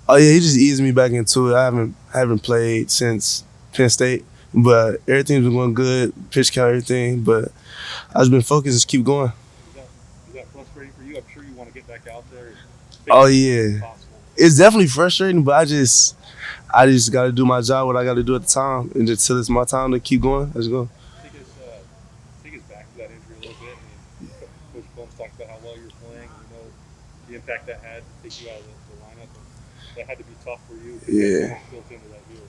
Oh yeah, he just eased me back into it. I haven't played since Penn State, but everything's been going good. Pitch count, everything, but I've just been focused, just keep going. Is that frustrating for you? I'm sure you want to get back out there and Oh pitch as much as yeah, possible. it's definitely frustrating, but I just got to do my job, what I got to do at the time, and just till it's my time to keep going, let's go. Take us back to that injury a little bit. I mean, Coach Combs talked about how well you were playing. You know the impact that had to take you out of the lineup. And that had to be tough for you. Yeah. Built into that deal.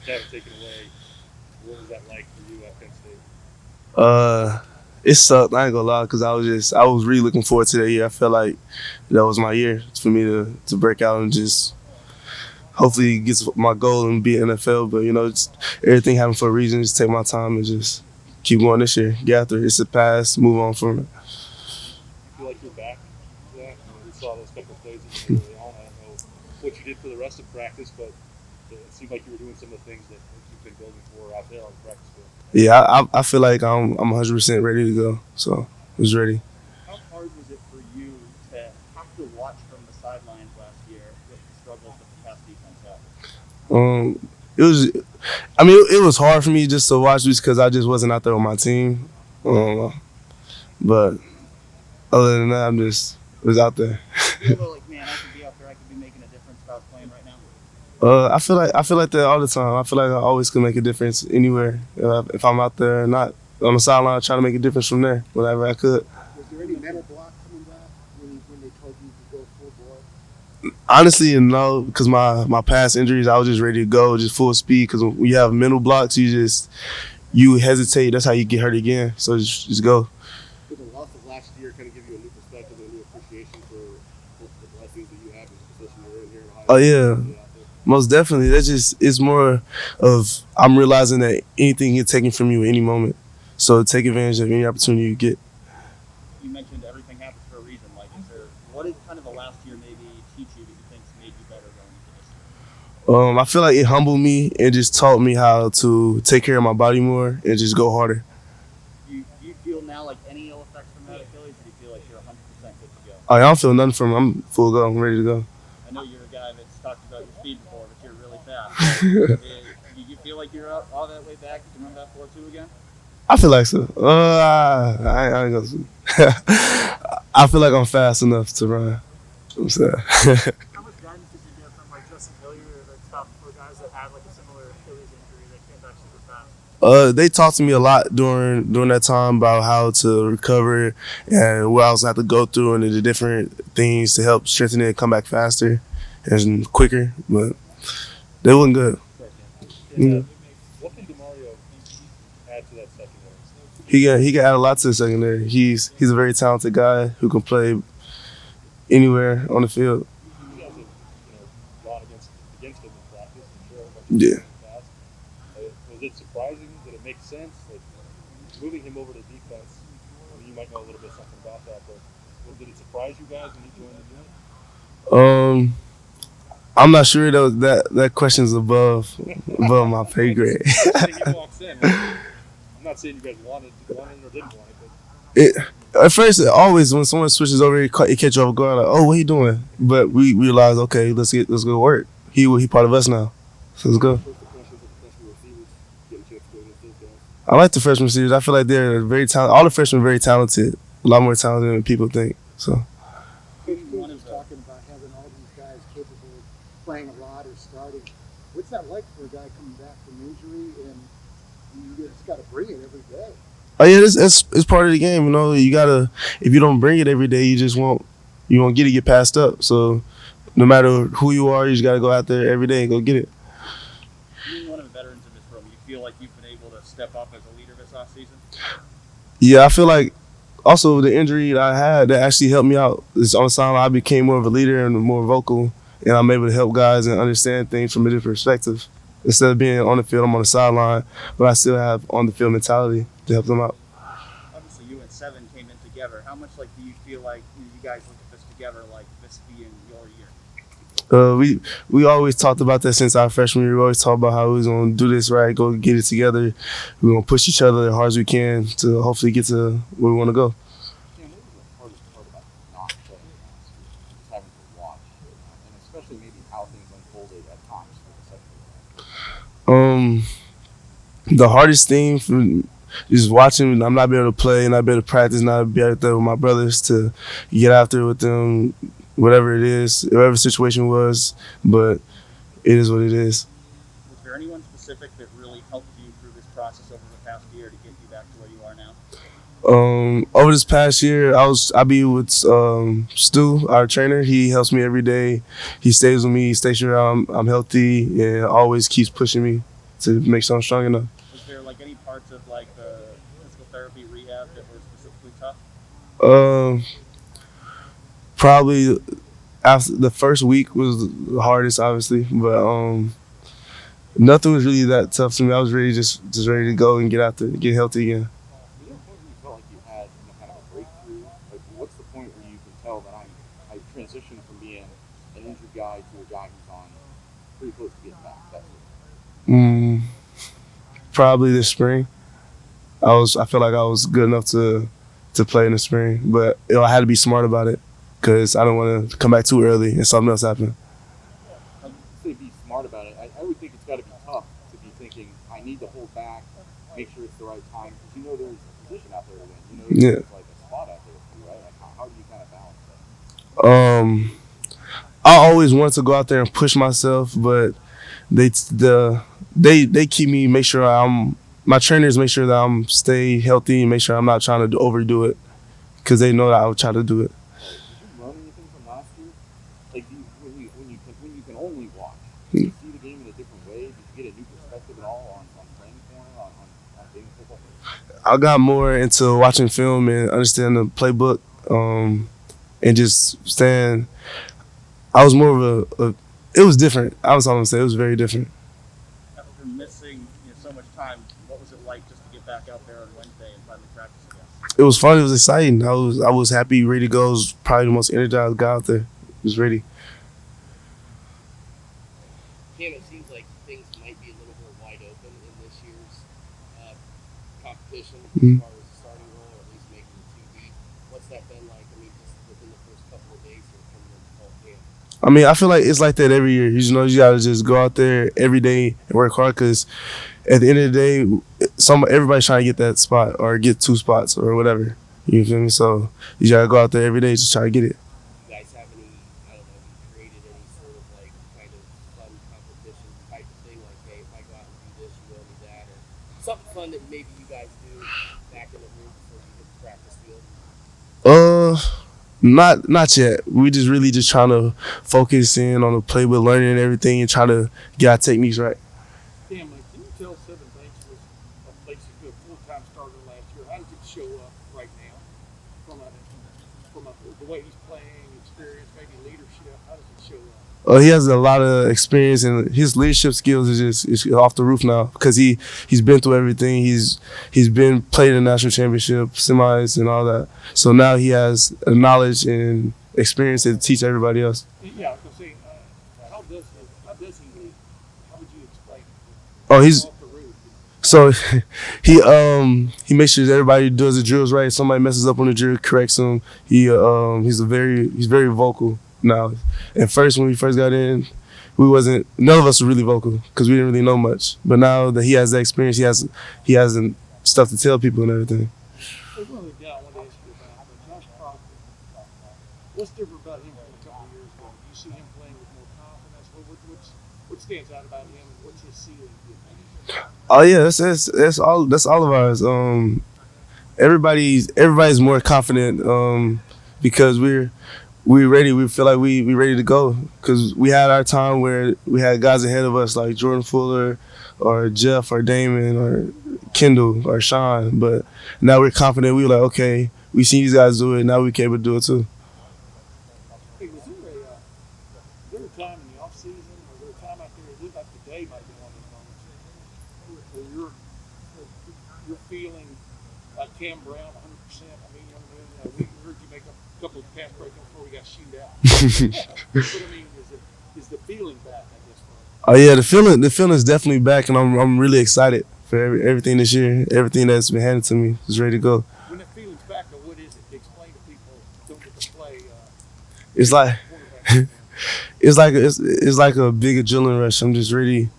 To have it taken away. What was that like for you at Penn State? Uh, it sucked. I ain't gonna lie, because I was really looking forward to that year. I felt like that was my year for me to break out and just hopefully get my goal and be NFL. But everything happened for a reason. Just take my time and just keep going this year. Get after it. It's a pass. Move on from it. You feel like you're back to that? I mean, we saw those couple of plays that you early on. I don't know what you did for the rest of practice, but it seemed like you were doing some of the things that you've been building for out there on the practice field. Yeah, I feel like I'm 100% ready to go. So I was ready. How hard was it for you to have to watch from the sidelines last year with the struggles that the pass defense had? It was, I mean, it was hard for me just to watch just because I just wasn't out there on my team. But other than that, was out there. You feel like, man, I could be out there, I could be making a difference if I was playing right now? I feel like that all the time. I feel like I always can make a difference anywhere. If I'm out there and not on the sideline, trying to make a difference from there whenever I could. Was there any mental block coming back when they told you to go full bore? Honestly, no, because my past injuries, I was just ready to go, just full speed. Because when you have mental blocks, you hesitate. That's how you get hurt again. So just go. Did the loss of last year kind of give you a new perspective and a new appreciation for the blessings that you have in the position you're in here in Ohio? Oh yeah. Most definitely. It's more of I'm realizing that anything can get taken from you at any moment. So take advantage of any opportunity you get. You mentioned everything happens for a reason. Like, what did kind of the last year maybe teach you that you think made you better going into this? I feel like it humbled me and just taught me how to take care of my body more and just go harder. Do you feel now like any ill effects from that Achilles? Do you feel like you're 100% good to go? I don't feel nothing from it. I'm full go. I'm ready to go. I know you're a guy that's talked about your speed before, but you're really fast. Do you feel like you're all that way back? You can run that 4.2 again? I feel like so. I ain't gonna. I feel like I'm fast enough to run. I'm sad. How much guidance did you get from like Justin Hillier or the top four guys that had like a similar Achilles injury that came back super fast? They talked to me a lot during that time about how to recover and what I was going to have to go through and the different things to help strengthen it and come back faster and quicker. But they wasn't good. What can DeMario add to that secondary? He can add a lot to the secondary. He's a very talented guy who can play anywhere on the field. You guys have gone against him in practice, I'm sure. Yeah. Was it surprising? Did it make sense? Like moving him over to defense. I mean, you might know a little bit something about that, but did it surprise you guys when he joined the unit? I'm not sure that question's above my pay grade. He walks in. I'm not saying you guys wanted or didn't want it, but At first, always when someone switches over, it catch you off guard. Like, oh, what he doing? But we realize, okay, let's go work. He part of us now. So let's go. I like the freshman receivers. I feel like they're very talented. All the freshmen are very talented. A lot more talented than people think. So. Coach Combs was talking about having all these guys capable of playing a lot or starting. What's that like for a guy coming back from injury and you just got to bring it every day? Oh yeah, it's part of the game. You gotta. If you don't bring it every day, you won't get passed up. So no matter who you are, you just gotta go out there every day and go get it. Being one of the veterans in this room, you feel like you've been able to step up as a leader this offseason? Yeah, I feel like also the injury that I had that actually helped me out. It's on the sideline, I became more of a leader and more vocal, and I'm able to help guys and understand things from a different perspective. Instead of being on the field, I'm on the sideline, but I still have on the field mentality to help them out. Obviously, you and Seven came in together. How much do you feel like you guys look at this together, like this being your year? We always talked about that since our freshman year. We always talked about how we was gonna do this right, go get it together. We're gonna push each other as hard as we can to hopefully get to where we want to go. Cam, what was the hardest part about not playing last year? Just having to watch, and especially maybe how things unfolded at times for the second. The hardest thing for is watching. I'm not be able to play, not be able to practice, not be out there with my brothers to get out there with them, whatever it is, whatever the situation was. But it is what it is. Was there anyone specific that really helped you through this process over the past year to get you back to where you are now? Over this past year, I be with Stu, our trainer. He helps me every day. He stays with me, stays sure I'm healthy, and always keeps pushing me to make sure I'm strong enough. Was there like any parts of like the physical therapy rehab that were specifically tough? Probably after the first week was the hardest, obviously, but nothing was really that tough to me. I was ready, just ready to go and get out there, get healthy again. Was there a point where you felt like you had kind of a breakthrough? Like, what's the point where you can tell that I transitioned from being an injured guy to a guy who's on pretty close to getting back? That's it. Probably this spring. I felt like I was good enough to play in the spring, but I had to be smart about it because I don't want to come back too early and something else happen. I'd say be smart about it. I would think it's got to be tough to be thinking, I need to hold back, make sure it's the right time, because there's a position out there to win. There's like a spot out there for you, right? Like, how do you kind of balance that? I always wanted to go out there and push myself, but they keep me, make sure my trainers make sure that I'm stay healthy and make sure I'm not trying to overdo it because they know that I would try to do it. Did you learn anything from last year? Like, when you can only watch, do you see the game in a different way? Did you get a new perspective at all on playing corner, on being football? I got more into watching film and understanding the playbook, and just staying. I was more of it was different. I was going to say it was very different. After missing so much time, what was it like just to get back out there on Wednesday and finally practice again? It was fun. It was exciting. I was happy, ready to go. I was probably the most energized guy out there. I was ready. Cam, it seems like things might be a little more wide open in this year's competition as far as the starting role, or at least making the 2 deep. What's that been like? I mean, just within the first couple of days of coming into fall camp. I mean, I feel like it's like that every year. You gotta just go out there every day and work hard because at the end of the day, everybody's trying to get that spot or get 2 spots or whatever. You feel me? So you gotta go out there every day just try to get it. You guys have any, I don't know, have you created any sort of like kind of fun competition type of thing? Like, hey, if I go out and do this, you owe me that, or something fun that maybe you guys do back in the room before you hit the practice field? Not yet. We really just trying to focus in on the playbook, learning everything, and trying to get our techniques right. Cam, can you tell Seven Banks was a place to be a full-time starter last year? How does it show up right now from the way he's playing, experience, maybe leadership? How does it show up? He has a lot of experience and his leadership skills is off the roof now because he's been through everything. He's been played in the national championship, semis, and all that. So now he has a knowledge and experience to teach everybody else. Yeah, I was gonna say, how does he lead? How would you explain it? Oh, he's Off the roof. so he makes sure that everybody does the drills right. If somebody messes up on the drill, corrects him. He's very vocal now. At first, when we first got in, none of us were really vocal because we didn't really know much. But now that he has that experience, he has stuff to tell people and everything. There's one other guy I wanted to ask you about, but Josh Proctor. What's different about him from a couple of years ago? Do you see him playing with more confidence? What stands out about him, and what's his ceiling? Do you think? Oh yeah, that's all of ours. Everybody's more confident because we're ready. We feel like we ready to go because we had our time where we had guys ahead of us like Jordan Fuller or Jeff or Damon or Kendall or Sean, but now we're confident. We were like, okay, we seen these guys do it. Now we can able to do it too. Hey, was there a time in the off season, or was there a time out there? It looked like the day might be one of those moments where you're feeling like Cam Brown 100%. I mean, we heard you make a couple of pass breakups before we got shoot out. But I mean, is the feeling back? I guess. Oh yeah, the feeling is definitely back, and I'm really excited for everything this year. Everything that's been handed to me is ready to go. When that feeling's back, what is it? Explain to people who don't get to play. It's like it's like a big adrenaline rush. I'm just ready.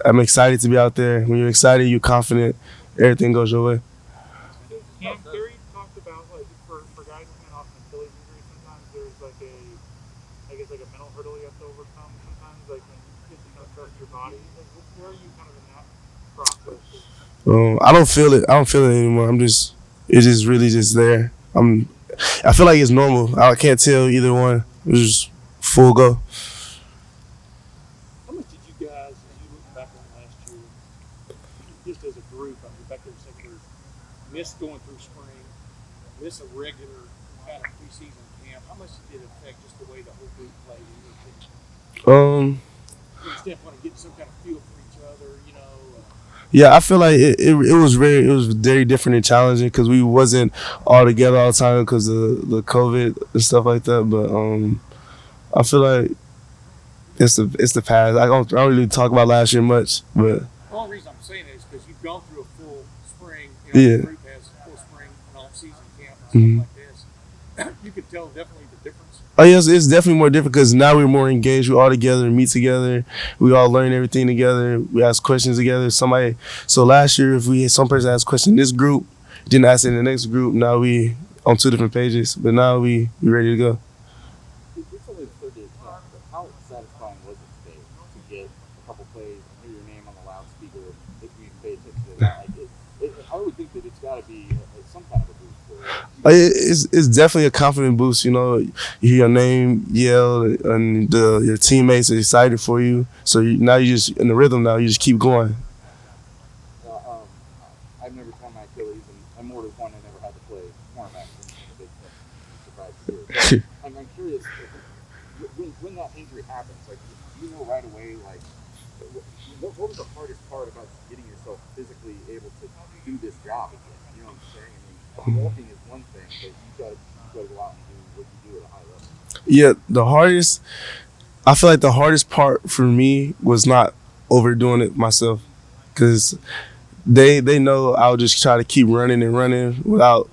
I'm excited to be out there. When you're excited, you're confident. Everything goes your way. Cam Carey talked about like for guys coming off an Achilles injury, sometimes there's like a mental hurdle you have to overcome. Sometimes like when you kind of trust your body. Like where are you kind of in that process? I don't feel it. I don't feel it anymore. It's just really just there. I feel like it's normal. I can't tell either one. It's just full go. How much did you guys, as you look back on last year, just as a group, I mean, back there in secondary, miss going through spring, miss a regular kind of preseason camp? How much did it affect just the way the whole group played in your opinion? From the standpoint of getting some kind of feel for each other, you know? Yeah, I feel like it was very different and challenging because we wasn't all together all the time because of the COVID and stuff like that. But I feel like it's the past. I don't really talk about last year much, but The only reason I'm saying it is because you've gone through a full spring. Yeah. The group has a full spring and off-season camp and stuff like this. You could tell definitely the difference. oh yes, it's definitely more different because now we're more engaged. We're all together, meet together. We all learn everything together. We ask questions together. So last year, if some person asked a question in this group, didn't ask it in the next group. Now we on two different pages, but now we ready to go. It's only the third day of camp, but how satisfying was it today to get a couple plays and hear your name on the loudspeaker if you pay attention to that? Like I would think that it's got to be some kind of a boost for you. It's definitely a confident boost. You know, you hear your name yell, and your teammates are excited for you. So now you just in the rhythm. Now you just keep going. I've never torn my Achilles, and I'm more to the point I never had to play cornerback. A big surprise here. But I'm curious when that injury happens. Like, do you know right away? Like, what was the hardest part about getting yourself physically able to do this job again? You know what I'm saying? I mean, walking is one thing, but you got to go out and do what you do at a high level. Yeah, I feel like the hardest part for me was not overdoing it myself, because they know I'll just try to keep running and running without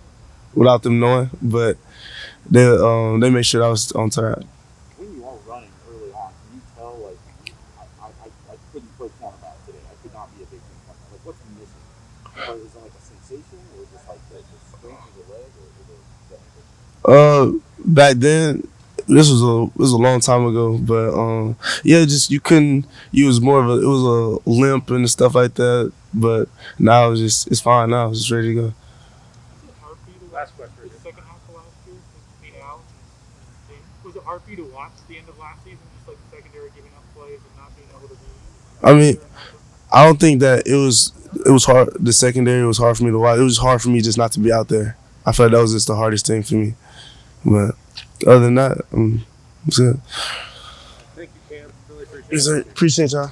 them knowing, but they made sure I was on target. When you are running early on, can you tell, like, I couldn't play cornerback today. I could not be a big team cornerback. Like, what's missing? Or is it like a sensation, or is it just like the strength of the leg, or the Back then, this was a long time ago, but yeah, just you couldn't. It was a limp and stuff like that, but now it's fine. Now it's just ready to go. Last question. The second half of last year, being out, was it hard for you to watch the end of last season, just like the secondary giving up plays and not being able to be? I mean, I don't think that it was hard. The secondary was hard for me to watch. It was hard for me just not to be out there. I feel like that was just the hardest thing for me. But other than that, it's good. Thank you, Cam. Really appreciate it. Appreciate y'all.